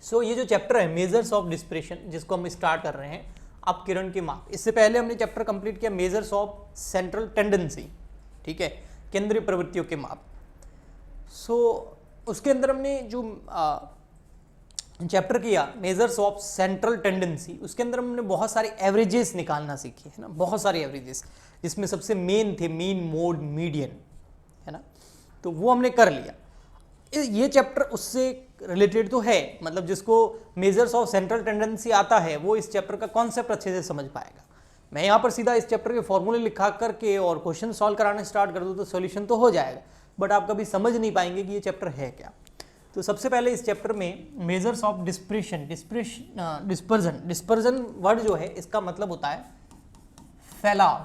सो ये जो चैप्टर है मेजर्स ऑफ डिस्पर्शन, जिसको हम स्टार्ट कर रहे हैं अपकिरण के माप। इससे पहले हमने चैप्टर कंप्लीट किया मेजर्स ऑफ सेंट्रल टेंडेंसी, ठीक है, केंद्रीय प्रवृत्तियों के माप। सो उसके अंदर हमने जो चैप्टर किया मेजर्स ऑफ सेंट्रल टेंडेंसी, उसके अंदर हमने बहुत सारे एवरेजेस निकालना सीखे, है ना, बहुत सारे एवरेजेस, जिसमें सबसे मेन थे मीन, मोड, मीडियन, है ना, तो वो हमने कर लिया। ये चैप्टर उससे रिलेटेड तो है, मतलब जिसको मेजर्स ऑफ सेंट्रल टेंडेंसी आता है वो इस चैप्टर का कॉन्सेप्ट अच्छे से समझ पाएगा। मैं यहाँ पर सीधा इस चैप्टर के फॉर्मूले लिखा करके और क्वेश्चन सॉल्व कराना स्टार्ट कर दूँ तो सॉल्यूशन तो हो जाएगा, बट आप कभी समझ नहीं पाएंगे कि ये चैप्टर है क्या। तो सबसे पहले इस चैप्टर में मेजर्स ऑफ डिस्पर्जन वर्ड जो है इसका मतलब होता है फैलाव,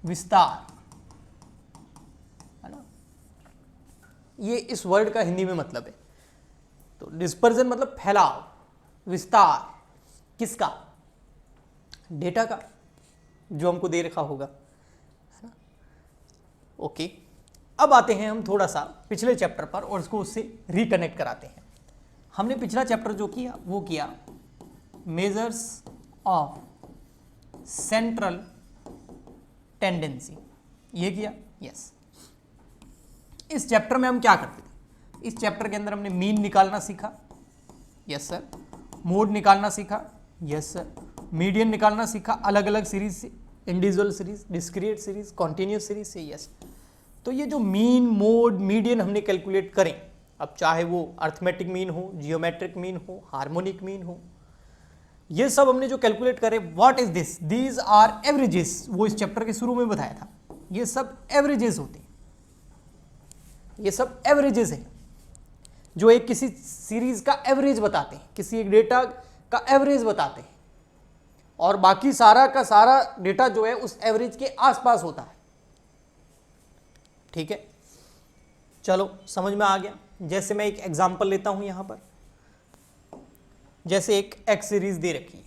विस्तार, है ना, ये इस वर्ड का हिंदी में मतलब है। तो डिस्पर्जन मतलब फैलाव, विस्तार, किसका? डेटा का, जो हमको दे रखा होगा, है ना। ओके, अब आते हैं हम थोड़ा सा पिछले चैप्टर पर और उसको उससे रिकनेक्ट कराते हैं। हमने पिछला चैप्टर जो किया वो किया मेजर्स ऑफ सेंट्रल टेंडेंसी, ये किया, यस। इस चैप्टर में हम क्या करते थे? इस चैप्टर के अंदर हमने मीन निकालना सीखा, यस सर, मोड निकालना सीखा, यस सर, मीडियन निकालना सीखा, अलग अलग सीरीज से, individual series, discrete series, continuous series से, यस। तो ये जो मीन, मोड, मीडियन हमने कैलकुलेट करें, अब चाहे वो अर्थमेटिक मीन हो, जियोमेट्रिक मीन हो, हार्मोनिक मीन हो, ये सब हमने जो कैलकुलेट करे, what is this? These are averages. वो इस चैप्टर के शुरू में बताया था, ये सब एवरेजेस होते हैं, ये सब एवरेजेस हैं जो एक किसी सीरीज का एवरेज बताते हैं, किसी एक डेटा का एवरेज बताते हैं, और बाकी सारा का सारा डेटा जो है उस एवरेज के आसपास होता है, ठीक है। चलो समझ में आ गया। जैसे मैं एक एग्जांपल लेता हूं यहां पर, जैसे एक एक्स सीरीज दे रखी है,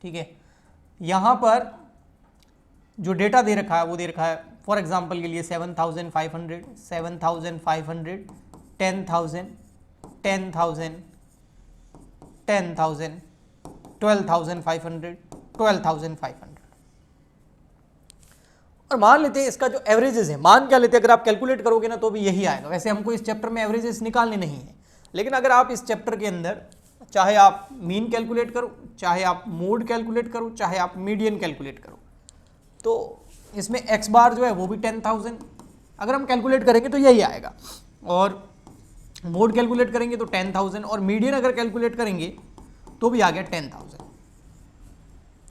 ठीक है, यहां पर जो डेटा दे रखा है वो दे रखा है फॉर एग्जांपल के लिए 7,500, 7,500, 10,000, 10,000, 10,000, 12,500, 12,500, और मान लेते हैं इसका जो एवरेजेस है, मान क्या लेते हैं, अगर आप कैलकुलेट करोगे ना तो भी यही आएगा। वैसे हमको इस चैप्टर में एवरेजेस निकालने नहीं है, लेकिन अगर आप इस चैप्टर के अंदर चाहे आप मीन कैलकुलेट करो, चाहे आप मोड कैलकुलेट करो, चाहे आप मीडियन कैलकुलेट करो, तो इसमें एक्स बार जो है वो भी 10,000 अगर हम कैलकुलेट करेंगे तो यही आएगा, और मोड कैलकुलेट करेंगे तो 10,000, और मीडियन अगर कैलकुलेट करेंगे तो भी आ गया 10,000,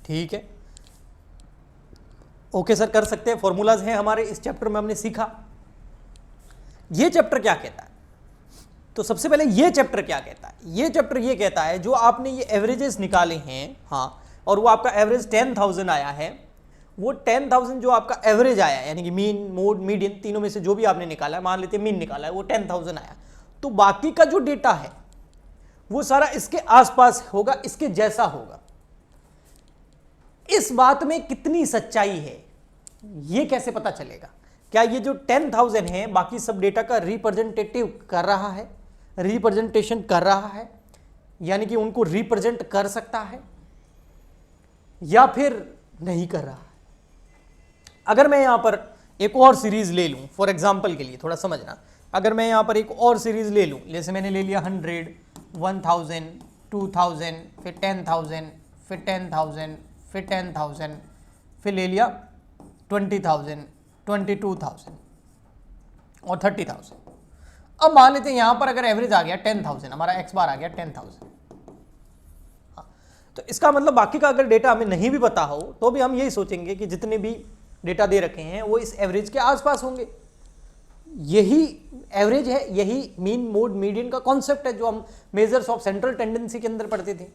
ठीक है। ओके सर, कर सकते हैं, फॉर्मूलाज हैं हमारे इस चैप्टर में, हमने सीखा। ये चैप्टर क्या कहता है? तो सबसे पहले ये चैप्टर क्या कहता है? ये चैप्टर ये कहता है जो आपने ये एवरेजेस निकाले हैं, हाँ, और वो आपका एवरेज 10,000 आया है, वो 10,000 जो आपका एवरेज आया है, यानी कि मीन, मोड, मीडियन, तीनों में से जो भी आपने निकाला है, मान लेते हैं मीन निकाला है, वो 10,000 आया, तो बाकी का जो डेटा है वो सारा इसके आसपास होगा, इसके जैसा होगा। इस बात में कितनी सच्चाई है ये कैसे पता चलेगा? क्या ये जो 10,000 है बाकी सब डेटा का रिप्रेजेंटेटिव कर रहा है, रिप्रेजेंटेशन कर रहा है, यानी कि उनको रिप्रेजेंट कर सकता है, या फिर नहीं कर रहा है? अगर मैं यहां पर एक और सीरीज ले लूं, फॉर एग्जांपल के लिए थोड़ा समझना, अगर मैं यहां पर एक और सीरीज ले लूं, जैसे मैंने ले लिया 100, 1000, 2000, फिर 10,000, फिर 10,000, फिर 10,000, फिर ले लिया 20,000, 22,000 और 30,000। अब मान लेते हैं यहां पर अगर एवरेज आ गया 10,000, हमारा एक्स बार आ गया 10,000, तो इसका मतलब बाकी का अगर डेटा हमें नहीं भी पता हो तो भी हम यही सोचेंगे कि जितने भी डेटा दे रखे हैं वो इस एवरेज के आसपास होंगे। यही एवरेज है, यही मीन, मोड, मीडियन का कॉन्सेप्ट है जो हम मेजर्स ऑफ सेंट्रल टेंडेंसी के अंदर पढ़ते थे।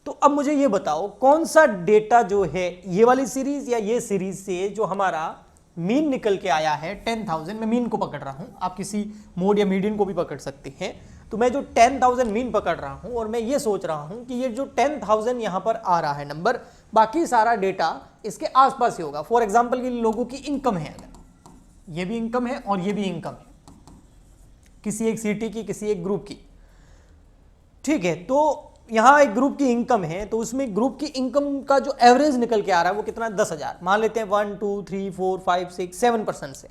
तो अब मुझे ये बताओ कौन सा डेटा जो है, ये वाली सीरीज या ये सीरीज से जो हमारा मीन निकल के आया है 10,000, मैं मीन को पकड़ रहा हूं, आप किसी मोड या मीडियन को भी पकड़ सकते हैं, तो मैं जो 10,000 मीन पकड़ रहा हूं और मैं ये सोच रहा हूं कि ये जो 10,000 यहां पर आ रहा है नंबर, बाकी सारा डेटा इसके आसपास ही होगा। फॉर एग्जाम्पल, ये लोगों की इनकम है, अगर ये भी इनकम है और ये भी इनकम है, किसी एक सिटी की, किसी एक ग्रुप की। ठीक है, तो यहाँ एक ग्रुप की इनकम है, तो उसमें ग्रुप की इनकम का जो एवरेज निकल के आ रहा है वो कितना है, 10,000 मान लेते हैं। 1 2 3 4 5 6 7% से,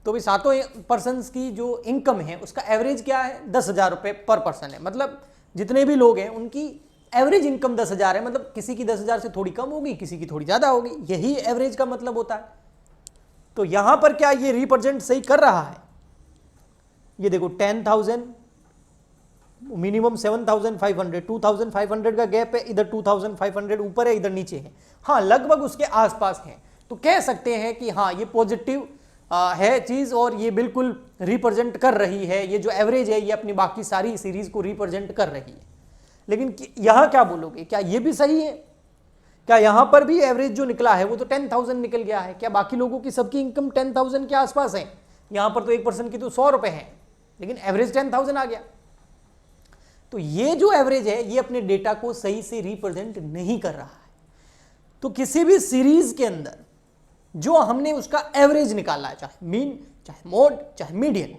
तो भी 7 पर्सन की जो इनकम है उसका एवरेज क्या है, 10,000 रुपये पर पर्सन है। मतलब जितने भी लोग हैं उनकी एवरेज इनकम 10,000 है, मतलब किसी की 10,000 से थोड़ी कम होगी, किसी की थोड़ी ज़्यादा होगी, यही एवरेज का मतलब होता है। तो यहाँ पर क्या ये रिप्रेजेंट सही कर रहा है, ये देखो 10,000 मिनिमम 7,500, 2,500 का गैप है, इधर 2,500 ऊपर है, इधर नीचे है, हाँ लगभग उसके आसपास है। तो कह सकते हैं कि हाँ ये पॉजिटिव है चीज और ये बिल्कुल रिप्रेजेंट कर रही है, ये जो एवरेज है ये अपनी बाकी सारी सीरीज को रिप्रेजेंट कर रही है। लेकिन यहां क्या बोलोगे, क्या ये भी सही है? क्या यहां पर भी एवरेज जो निकला है वो तो 10,000 निकल गया है? क्या बाकी लोगों की सबकी इनकम 10,000 के आसपास है? यहां पर तो एक पर्सन की तो 100 रुपए है, लेकिन एवरेज 10,000 आ गया। तो ये जो एवरेज है ये अपने डेटा को सही से रिप्रेजेंट नहीं कर रहा है। तो किसी भी सीरीज के अंदर जो हमने उसका एवरेज निकाला है, चाहे मीन, चाहे मोड, चाहे मीडियन,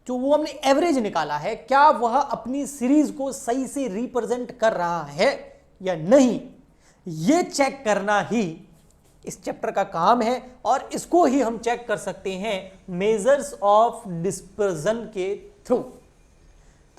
जो वो हमने एवरेज निकाला है, क्या वह अपनी सीरीज को सही से रिप्रेजेंट कर रहा है या नहीं, ये चेक करना ही इस चैप्टर का काम है। और इसको ही हम चेक कर सकते हैं मेजर्स ऑफ डिस्पर्जन के थ्रू।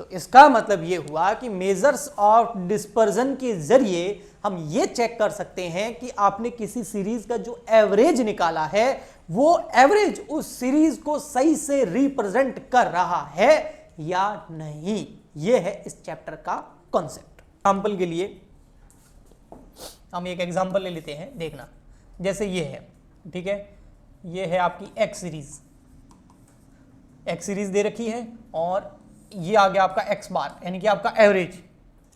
तो इसका मतलब ये हुआ कि मेजर्स ऑफ डिस्पर्जन के जरिए हम ये चेक कर सकते हैं कि आपने किसी सीरीज का जो एवरेज निकाला है वो एवरेज उस सीरीज को सही से रिप्रेजेंट कर रहा है या नहीं। ये है इस चैप्टर का कॉन्सेप्ट। एग्जांपल के लिए हम एक एग्जांपल ले लेते हैं, देखना। जैसे ये है, ठीक है, ये है आपकी एक्स सीरीज दे रखी है और ये आ गया आपका एक्स बार, यानी कि आपका एवरेज।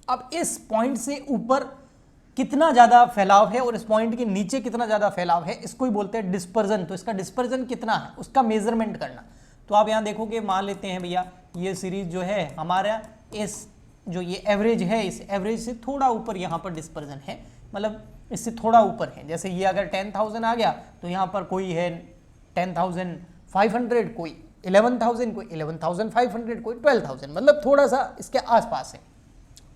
अब इस पॉइंट से ऊपर कितना ज्यादा फैलाव है और इस पॉइंट के नीचे कितना ज्यादा फैलाव है, इसको ही बोलते हैं डिस्पर्जन। तो इसका डिस्पर्जन कितना है उसका मेजरमेंट करना। तो आप यहां देखोगे, मान लेते हैं भैया ये सीरीज जो है हमारा, इस जो ये एवरेज है, इस एवरेज से थोड़ा ऊपर यहां पर डिस्पर्जन है, मतलब इससे थोड़ा ऊपर है। जैसे ये अगर 10,000 आ गया तो यहां पर कोई है 10,500, कोई 11,000, कोई 11,500, कोई 12,000, मतलब थोड़ा सा इसके आसपास है।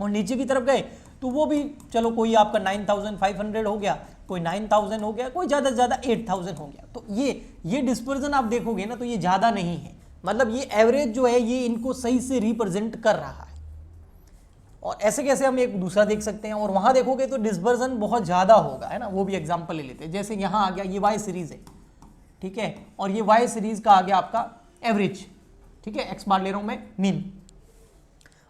और नीचे की तरफ गए तो वो भी चलो, कोई आपका 9,500 हो गया, कोई 9,000 हो गया, कोई ज़्यादा से ज़्यादा 8,000 हो गया। तो ये डिस्पर्जन आप देखोगे ना तो ये ज़्यादा नहीं है, मतलब ये एवरेज जो है ये इनको सही से रिप्रेजेंट कर रहा है। और ऐसे कैसे हम एक दूसरा देख सकते हैं, और वहाँ देखोगे तो डिस्पर्जन बहुत ज़्यादा होगा, है ना। वो भी एग्जाम्पल ले लेते हैं। जैसे यहाँ आ गया ये वाई सीरीज है, ठीक है, और ये वाई सीरीज का आ गया आपका एवरेज, ठीक है, एक्स बार ले रहा हूं मैं मीन।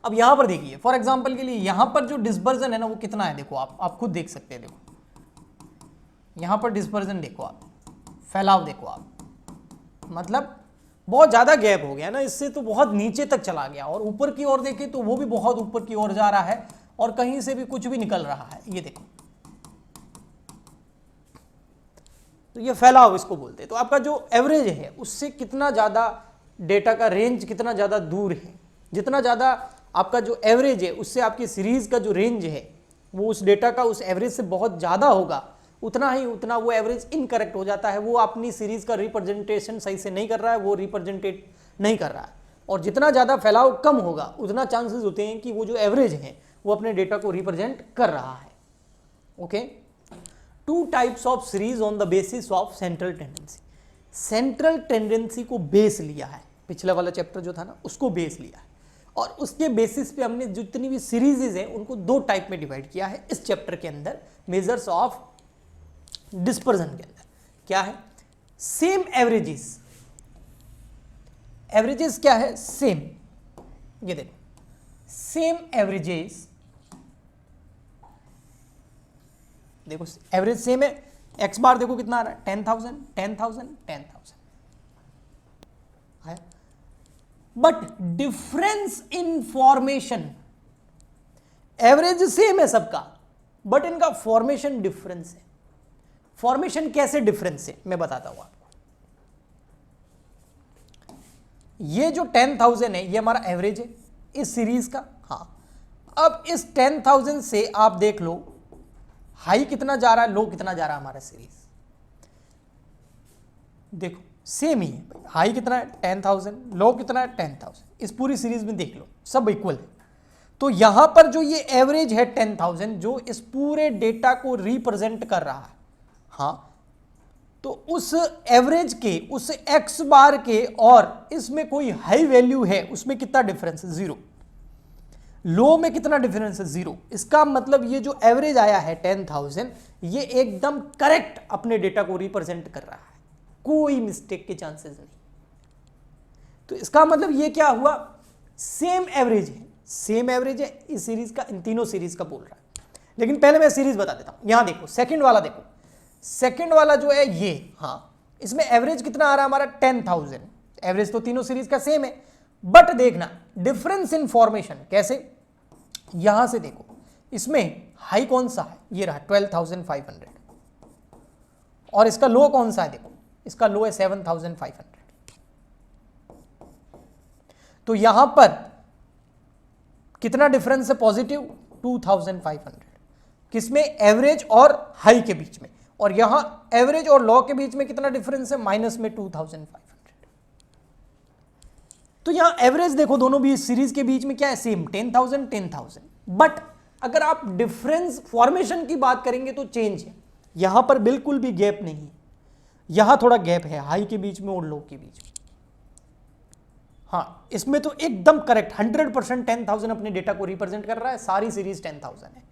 अब यहां पर देखिए, फॉर एग्जांपल के लिए यहां पर जो डिस्पर्जन है ना वो कितना है, देखो आप खुद देख सकते हैं। देखो यहां पर डिस्पर्जन देखो आप, फैलाव देखो आप, मतलब बहुत ज्यादा गैप हो गया ना, इससे तो बहुत नीचे तक चला गया। और ऊपर की ओर देखें तो वो भी बहुत ऊपर की ओर जा रहा है और कहीं से भी कुछ भी निकल रहा है, ये देखो। तो ये फैलाव इसको बोलते हैं। तो आपका जो एवरेज है उससे कितना ज़्यादा डेटा का रेंज कितना ज़्यादा दूर है, जितना ज़्यादा आपका जो एवरेज है उससे आपकी सीरीज़ का जो रेंज है वो उस डेटा का उस एवरेज से बहुत ज़्यादा होगा, उतना वो एवरेज इनकरेक्ट हो जाता है, वो अपनी सीरीज़ का रिप्रेजेंटेशन सही से नहीं कर रहा है, वो रिप्रेजेंटेट नहीं कर रहा है। और जितना ज़्यादा फैलाव कम होगा उतना चांसेस होते हैं कि वो जो एवरेज है वो अपने डेटा को रिप्रेजेंट कर रहा है। Okay, 2 types of series on the basis of central tendency. Central tendency को बेस लिया है, पिछला वाला चैप्टर जो था ना उसको बेस लिया है, और उसके बेसिस पे हमने जितनी भी सीरीजेज हैं उनको 2 टाइप में डिवाइड किया है इस चैप्टर के अंदर, मेजर्स ऑफ डिस्पर्जन के अंदर। क्या है? Same averages. एवरेजेस क्या है? सेम। ये देखो, सेम एवरेजेस, देखो एवरेज सेम है। एक्स बार देखो कितना आ रहा है, 10,000 10,000 10,000 है, but difference in formation, average same है सबका बट इनका फॉर्मेशन डिफरेंस है। फॉर्मेशन कैसे डिफरेंस है मैं बताता हूं आपको। ये जो 10,000 है ये हमारा एवरेज है इस सीरीज का। हाँ, अब इस 10,000 से आप देख लो हाई कितना जा रहा है, लो कितना जा रहा है हमारा सीरीज। देखो सेम ही है, हाई कितना है 10,000, लो कितना है 10,000। इस पूरी सीरीज में देख लो सब इक्वल है। तो यहां पर जो ये एवरेज है 10,000 जो इस पूरे डेटा को रिप्रेजेंट कर रहा है, हाँ, तो उस एवरेज के, उस एक्स बार के और इसमें कोई हाई वैल्यू है उसमें कितना डिफरेंस है? 0। लो में कितना डिफरेंस है? 0। इसका मतलब ये जो एवरेज आया है 10,000 ये एकदम करेक्ट अपने डेटा को रिप्रेजेंट कर रहा है, कोई मिस्टेक के चांसेस नहीं। तो इसका मतलब ये क्या हुआ? सेम एवरेज है, सेम एवरेज है इस सीरीज का, इन तीनों सीरीज का बोल रहा है। लेकिन पहले मैं सीरीज बता देता हूं। यहां देखो सेकंड वाला, देखो सेकंड वाला जो है ये, हाँ, इसमें एवरेज कितना आ रहा है हमारा? 10,000। एवरेज तो तीनों सीरीज का सेम है, बट देखना डिफरेंस इन फॉर्मेशन कैसे, यहां से देखो इसमें हाई कौन सा है? ये रहा 12,500 और इसका लो कौन सा है? देखो इसका लो है 7,500। तो यहां पर कितना डिफरेंस है? पॉजिटिव 2,500 किसमें? एवरेज और हाई के बीच में। और यहां एवरेज और लो के बीच में कितना डिफरेंस है? माइनस में 2,500। तो यहां एवरेज देखो दोनों भी सीरीज के बीच में क्या है? सेम 10,000 10,000। बट अगर आप डिफरेंस फॉर्मेशन की बात करेंगे तो चेंज है। यहां पर बिल्कुल भी गैप नहीं है, यहां थोड़ा गैप है हाई के बीच में और लो के बीच में। हाँ, इसमें तो एकदम करेक्ट 100% 10,000 अपने डेटा को रिप्रेजेंट कर रहा है, सारी सीरीज 10,000 है,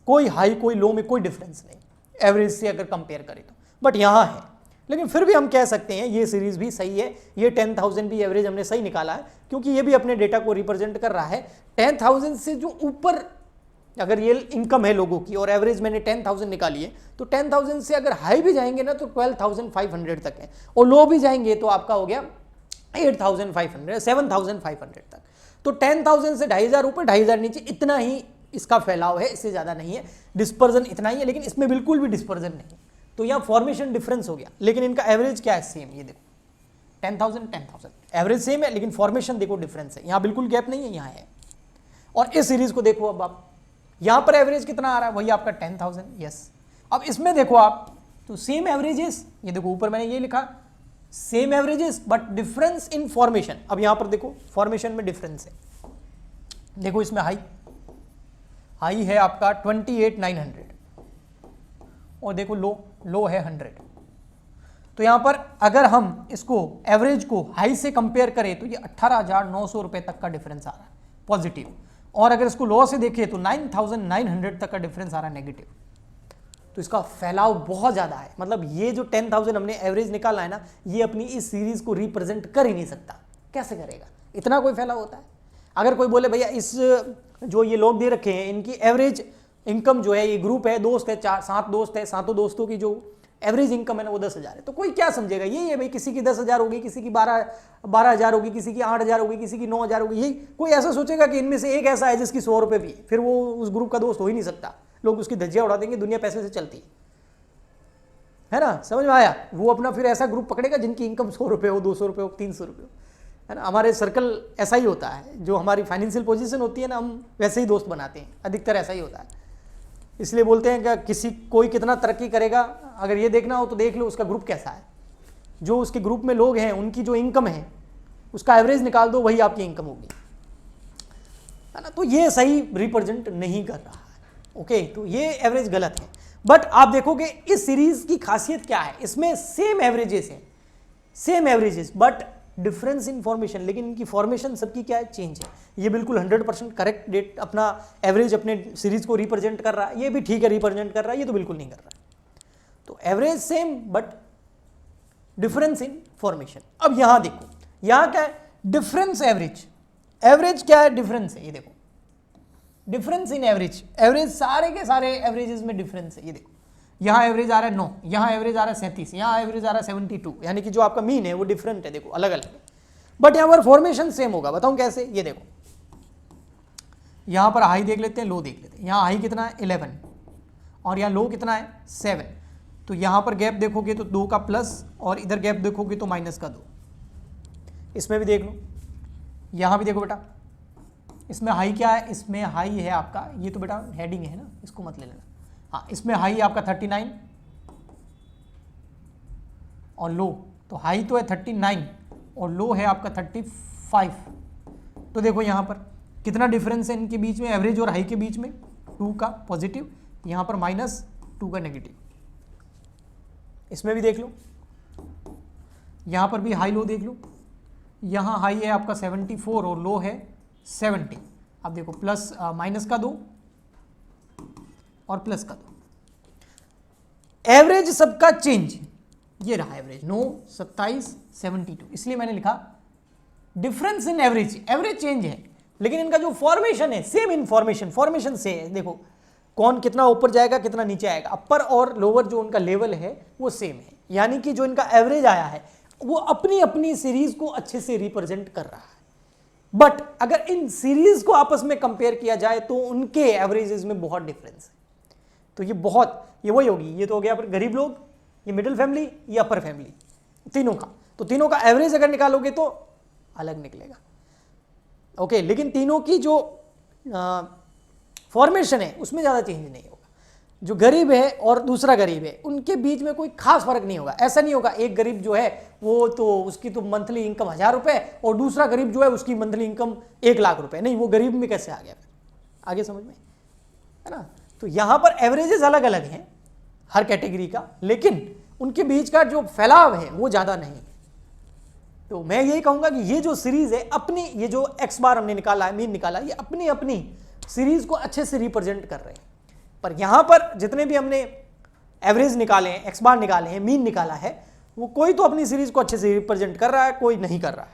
कोई हाई कोई लो में कोई डिफरेंस नहीं एवरेज से अगर कंपेयर करें तो। बट यहां है, लेकिन फिर भी हम कह सकते हैं ये सीरीज भी सही है, ये 10,000 भी एवरेज हमने सही निकाला है, क्योंकि ये भी अपने डेटा को रिप्रेजेंट कर रहा है। 10,000 से जो ऊपर अगर ये इनकम है लोगों की और एवरेज मैंने 10,000 निकाली है, तो 10,000 से अगर हाई भी जाएंगे ना तो 12,500 तक है, और लो भी जाएंगे तो आपका हो गया 8,500 7,500 तक। तो 10,000 से 2,500 ऊपर 2,500 नीचे, इतना ही इसका फैलाव है, इससे ज़्यादा नहीं है। डिस्पर्जन इतना ही है, लेकिन इसमें बिल्कुल भी डिस्पर्जन नहीं है। तो यहाँ फॉर्मेशन डिफरेंस हो गया, लेकिन इनका एवरेज क्या है? सेम। ये देखो 10,000 10,000 एवरेज सेम है, लेकिन फॉर्मेशन देखो डिफरेंस है, यहाँ बिल्कुल गैप नहीं है, यहाँ है। और इस सीरीज को देखो, अब आप यहाँ पर एवरेज कितना आ रहा है? वही आपका 10,000। यस, अब इसमें देखो आप तो सेम एवरेजेस, ये देखो ऊपर मैंने ये लिखा same averages but difference in formation. अब यहां पर देखो फॉर्मेशन में डिफरेंस है। देखो इसमें हाई है आपका 28,900 और देखो लो है 100। तो यहां पर अगर हम इसको एवरेज को हाई से कंपेयर करें तो ये 18,900 रुपए तक का डिफरेंस आ रहा है पॉजिटिव, और अगर इसको लो से देखें तो 9,900 तक का डिफरेंस आ रहा है नेगेटिव। तो इसका फैलाव बहुत ज़्यादा है। मतलब ये जो 10,000 हमने एवरेज निकाला है ना, ये अपनी इस सीरीज को रिप्रेजेंट कर ही नहीं सकता। कैसे करेगा? इतना कोई फैलाव होता है? अगर कोई बोले भैया इस जो ये लोग दे रखे हैं इनकी एवरेज इनकम जो है, ये ग्रुप है, दोस्त है, 7 दोस्त है, 7 दोस्तों की जो एवरेज इनकम है ना वो 10,000 है, तो कोई क्या समझेगा? यही है भाई, किसी की 10,000 होगी, किसी की 12,000 होगी, किसी की 8,000 होगी, किसी की 9,000 होगी। यही कोई ऐसा सोचेगा कि इनमें से एक ऐसा है जिसकी 100 रुपये भी है, फिर वो उस ग्रुप का दोस्त हो ही नहीं सकता। लोग उसकी धज्जियां उड़ा देंगे, दुनिया पैसे से चलती है ना, समझ में आया? वो अपना फिर ऐसा ग्रुप पकड़ेगा जिनकी इनकम 100 रुपये हो, 200 रुपये हो, 300 रुपये हो, है ना। हमारे सर्कल ऐसा ही होता है, जो हमारी फाइनेंशियल पोजीशन होती है ना, हम वैसे ही दोस्त बनाते हैं, अधिकतर ऐसा ही होता है। इसलिए बोलते हैं कि कोई कितना तरक्की करेगा, अगर ये देखना हो तो देख लो उसका ग्रुप कैसा है। जो उसके ग्रुप में लोग हैं उनकी जो इनकम है उसका एवरेज निकाल दो, वही आपकी इनकम होगी, है ना। तो ये सही रिप्रेजेंट नहीं कर रहा है। ओके, तो ये एवरेज गलत है। बट आप देखोगे इस सीरीज की खासियत क्या है, इसमें सेम एवरेजेस हैं, same averages but difference in formation, लेकिन इनकी फॉर्मेशन सबकी क्या है? चेंज है। ये बिल्कुल 100% करेक्ट डेट अपना एवरेज अपने सीरीज को रिप्रेजेंट कर रहा है, ये भी ठीक है रिप्रेजेंट कर रहा है, ये तो बिल्कुल नहीं कर रहा है। तो average same but difference in formation. अब यहां देखो, यहां क्या है? Difference average. एवरेज क्या है? डिफरेंस है। ये देखो डिफरेंस इन एवरेज, एवरेज सारे के सारे एवरेजेस में डिफरेंस है। ये देखो यहाँ एवरेज आ रहा है 9, यहाँ एवरेज आ रहा है 37, यहाँ एवरेज आ रहा है 72, यानी कि जो आपका मीन है वो डिफरेंट है, देखो अलग अलग है। बट यहाँ पर फॉर्मेशन सेम होगा। बताऊँ कैसे? ये देखो यहाँ पर हाई देख लेते हैं, लो देख लेते हैं। यहाँ हाई कितना है? 11 और यहाँ लो कितना है? 7। तो यहाँ पर गैप देखोगे तो 2 का प्लस, और इधर गैप देखोगे तो माइनस का 2। इसमें भी देख लो, यहाँ भी देखो बेटा, इसमें हाई क्या है? इसमें हाई है आपका, ये तो बेटा हेडिंग है ना, इसको मत ले लेना। हाँ, इसमें हाई आपका 39 और लो, तो हाई तो है 39 और लो है आपका 35। तो देखो यहाँ पर कितना डिफरेंस है इनके बीच में, एवरेज और हाई के बीच में, 2 का पॉजिटिव, यहाँ पर -2 का नेगेटिव। इसमें भी देख लो, यहाँ पर भी हाई लो देख लो, यहाँ हाई है आपका 74 और लो है 70। अब देखो प्लस माइनस का 2 और प्लस का 2, एवरेज सबका चेंज ये रहा एवरेज 9, 27, 72। इसलिए मैंने लिखा difference in average, average change है लेकिन इनका जो फॉर्मेशन है सेम इनफॉर्मेशन, फॉर्मेशन से है। देखो कौन कितना ऊपर जाएगा कितना नीचे आएगा, अपर और लोअर जो उनका लेवल है वो सेम है, यानी कि जो इनका एवरेज आया है वो अपनी अपनी सीरीज को अच्छे से रिप्रेजेंट कर रहा है। बट अगर इन सीरीज को आपस में कंपेयर किया जाए तो उनके एवरेजेस में बहुत डिफरेंस है। तो ये वही होगी, ये तो हो गया गरीब लोग, ये मिडिल फैमिली, ये अपर फैमिली, तीनों का। तो तीनों का एवरेज अगर निकालोगे तो अलग निकलेगा, ओके। लेकिन तीनों की जो फॉर्मेशन है उसमें ज़्यादा चेंज नहीं होगा। जो गरीब है और दूसरा गरीब है उनके बीच में कोई खास फर्क नहीं होगा। ऐसा नहीं होगा एक गरीब जो है वो तो उसकी तो मंथली इनकम 1000 रुपये और दूसरा गरीब जो है उसकी मंथली इनकम 1 लाख रुपए, नहीं, वो गरीब में कैसे आ गया फिर, आगे समझ में है ना। तो यहाँ पर एवरेजेस अलग अलग हैं हर कैटेगरी का, लेकिन उनके बीच का जो फैलाव है वो ज़्यादा नहीं है। तो मैं यही कहूँगा कि ये जो सीरीज है अपनी, ये जो एक्स बार हमने निकाला है, मीन निकाला, ये अपनी अपनी सीरीज को अच्छे से रिप्रेजेंट कर रहे हैं। पर यहाँ पर जितने भी हमने एवरेज निकाले हैं, एक्स बार निकाले हैं, मीन निकाला है, वो कोई तो अपनी सीरीज को अच्छे से रिप्रेजेंट कर रहा है, कोई नहीं कर रहा है।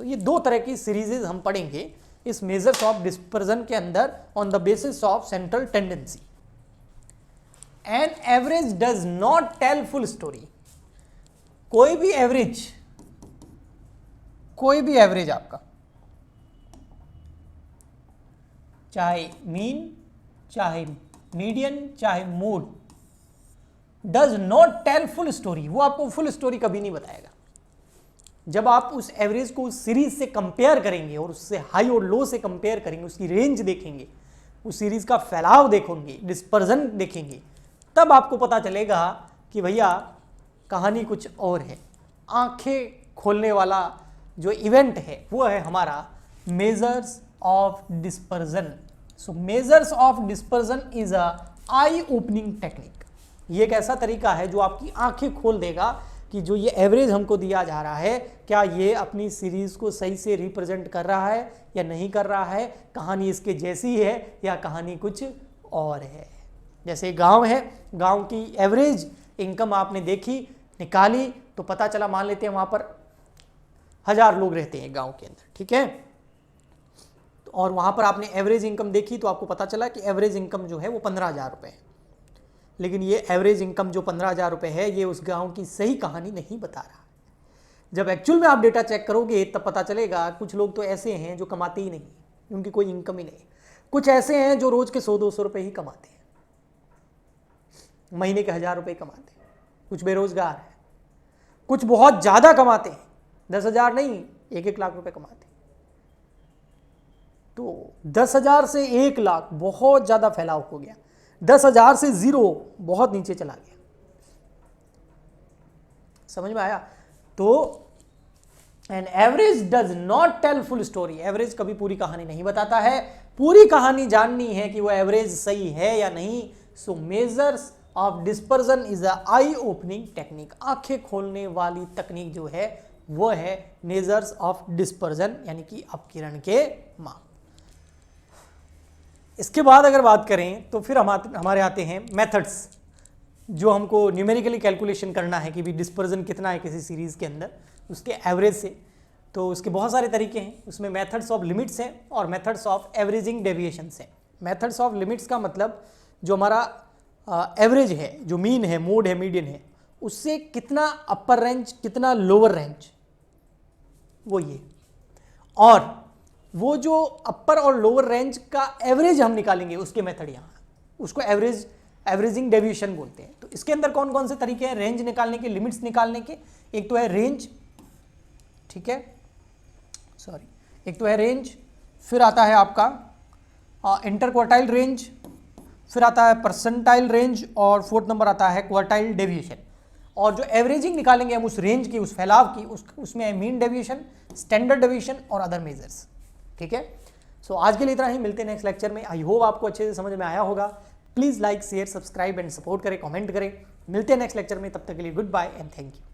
तो ये 2 तरह की सीरीजेज हम पढ़ेंगे इस मेजर्स ऑफ डिस्पर्जन के अंदर on the basis of central tendency. An average does not tell full story. कोई भी एवरेज आपका, चाहे मीन, चाहे मीडियन, चाहे mode, does not tell full story, वो आपको फुल स्टोरी कभी नहीं बताएगा। जब आप उस एवरेज को उस सीरीज से कंपेयर करेंगे और उससे हाई और लो से कंपेयर करेंगे, उसकी रेंज देखेंगे, उस सीरीज का फैलाव देखेंगे, डिस्पर्जन देखेंगे, तब आपको पता चलेगा कि भैया कहानी कुछ और है। आंखें खोलने वाला जो इवेंट है वो है हमारा measures of dispersion. So measures of dispersion is a eye opening technique. ये एक ऐसा तरीका है जो आपकी आंखें खोल देगा कि जो ये एवरेज हमको दिया जा रहा है क्या ये अपनी सीरीज को सही से रिप्रेजेंट कर रहा है या नहीं कर रहा है, कहानी इसके जैसी है या कहानी कुछ और है। जैसे गांव है, गांव की एवरेज इनकम आपने देखी, निकाली, तो पता चला, मान लेते हैं वहां पर 1000 लोग रहते हैं गांव के अंदर, ठीक है, और वहां पर आपने एवरेज इनकम देखी तो आपको पता चला कि एवरेज इनकम जो है वो 15,000 रुपये है। लेकिन ये एवरेज इनकम जो 15,000 रुपये है ये उस गांव की सही कहानी नहीं बता रहा। जब एक्चुअल में आप डेटा चेक करोगे तब पता चलेगा कुछ लोग तो ऐसे हैं जो कमाते ही नहीं, उनकी कोई इनकम ही नहीं। कुछ ऐसे हैं जो रोज के 100-200 रुपये ही कमाते हैं, महीने के 1000 रुपये कमाते हैं। कुछ बेरोजगार हैं, कुछ बहुत ज़्यादा कमाते हैं, 10,000 नहीं 1-1 लाख रुपये कमाते हैं। तो 10,000 से 1 लाख बहुत ज़्यादा फैलाव हो गया, 10,000 से 0 बहुत नीचे चला गया। समझ में आया? तो an average does not tell full story. Average कभी पूरी कहानी नहीं बताता है। पूरी कहानी जाननी है कि वो एवरेज सही है या नहीं। So measures of dispersion is a eye opening technique. आंखें खोलने वाली तकनीक जो है वो है मेजर्स ऑफ डिस्पर्जन, यानी कि अपकिरण के माप। इसके बाद अगर बात करें तो फिर हमारे आते हैं मेथड्स, जो हमको न्यूमेरिकली कैलकुलेशन करना है कि भी डिस्पर्जन कितना है किसी सीरीज़ के अंदर उसके एवरेज से। तो उसके बहुत सारे तरीके हैं, उसमें मेथड्स ऑफ लिमिट्स हैं और मेथड्स ऑफ एवरेजिंग डेविएशंस हैं। मेथड्स ऑफ लिमिट्स का मतलब जो हमारा एवरेज है, जो मीन है, मोड है, मीडियन है, उससे कितना अपर रेंज कितना लोअर रेंज, वो ये। और वो जो अपर और लोअर रेंज का एवरेज हम निकालेंगे उसके मेथड यहाँ, उसको एवरेजिंग डेविएशन बोलते हैं। तो इसके अंदर कौन कौन से तरीके हैं रेंज निकालने के, लिमिट्स निकालने के? एक तो है रेंज, ठीक है, सॉरी, एक तो है रेंज, फिर आता है आपका इंटर क्वार्टाइल रेंज, फिर आता है परसेंटाइल रेंज, और 4th नंबर आता है क्वार्टाइल डेविएशन। और जो एवरेजिंग निकालेंगे हम उस रेंज की, उस फैलाव की, उसमें है मीन डेविएशन, स्टैंडर्ड डेविएशन और अदर मेजर्स। ठीक है। सो आज के लिए इतना ही, मिलते हैं नेक्स्ट लेक्चर में। आई होप आपको अच्छे से समझ में आया होगा। Please like share subscribe and support करें, कमेंट करें। मिलते हैं नेक्स्ट लेक्चर में, तब तक के लिए goodbye and thank you.